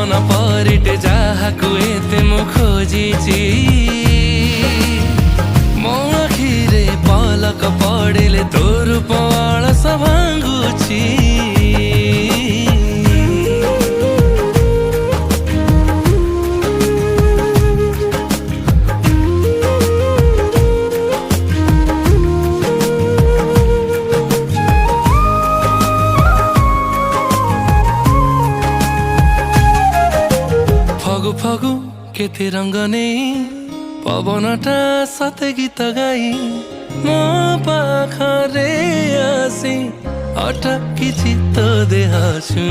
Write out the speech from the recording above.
मन परिटे जाहाकु एते मु खोजिची मो आखिरे पलक पड़िले तोर पवाळस भांगुची फगु फगु केते रंग नहीं पवनटा सते गीत गाई मो पाखरे आसी अटकी चित्त देहाछु।